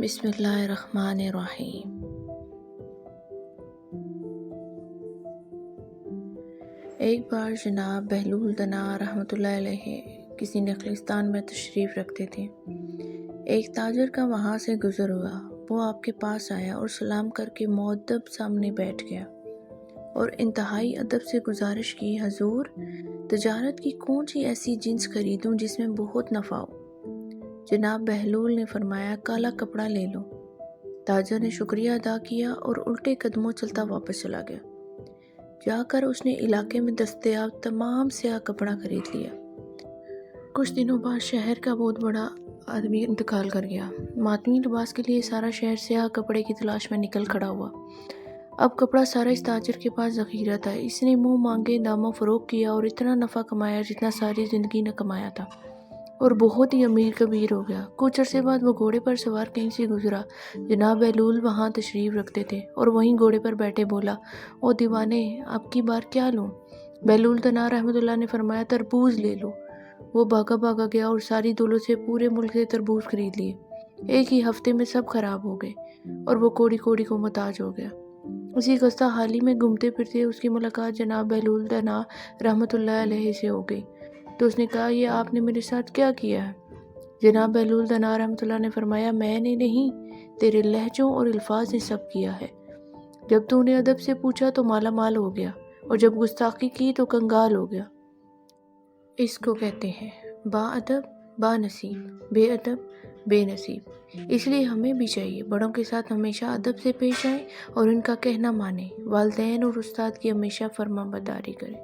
بسم اللہ الرحمن الرحیم۔ ایک بار جناب بہلول دنا رحمۃ اللہ علیہ کسی نخلستان میں تشریف رکھتے تھے۔ ایک تاجر کا وہاں سے گزر ہوا۔ وہ آپ کے پاس آیا اور سلام کر کے مؤدب سامنے بیٹھ گیا اور انتہائی ادب سے گزارش کی، حضور تجارت کی کون سی ایسی جنس خریدوں جس میں بہت نفع ہو؟ جناب بہلول نے فرمایا، کالا کپڑا لے لو۔ تاجر نے شکریہ ادا کیا اور الٹے قدموں چلتا واپس چلا گیا۔ جا کر اس نے علاقے میں دستیاب تمام سیاہ کپڑا خرید لیا۔ کچھ دنوں بعد شہر کا بہت بڑا آدمی انتقال کر گیا۔ ماتمی لباس کے لیے سارا شہر سیاہ کپڑے کی تلاش میں نکل کھڑا ہوا۔ اب کپڑا سارا اس تاجر کے پاس ذخیرہ تھا۔ اس نے منہ مانگے داموں فروخت کیا اور اتنا نفع کمایا جتنا ساری زندگی نہ کمایا تھا، اور بہت ہی امیر کبیر ہو گیا۔ کچھ عرصے بعد وہ گھوڑے پر سوار کہیں سے گزرا۔ جناب بہلول وہاں تشریف رکھتے تھے اور وہیں گھوڑے پر بیٹھے بولا، او دیوانے، آپ کی بار کیا لوں؟ بہلول دنا رحمۃ اللہ نے فرمایا، تربوز لے لو۔ وہ بھاگا گیا اور ساری دولوں سے پورے ملک سے تربوز خرید لیے۔ ایک ہی ہفتے میں سب خراب ہو گئے اور وہ کوڑی کوڑی کو محتاج ہو گیا۔ اسی خستہ حالی میں گھومتے پھرتے اس کی ملاقات جناب بہلول دنا رحمۃ اللہ علیہ سے ہو گئی، تو اس نے کہا، یہ آپ نے میرے ساتھ کیا کیا ہے؟ جناب بہلول دنا رحمۃ اللہ نے فرمایا، میں نے نہیں، تیرے لہجوں اور الفاظ نے سب کیا ہے۔ جب تو نے ادب سے پوچھا تو مالا مال ہو گیا، اور جب گستاخی کی تو کنگال ہو گیا۔ اس کو کہتے ہیں با ادب با نصیب، بے ادب بے نصیب۔ اس لیے ہمیں بھی چاہیے بڑوں کے ساتھ ہمیشہ ادب سے پیش آئیں اور ان کا کہنا مانیں، والدین اور استاد کی ہمیشہ فرما برداری کریں۔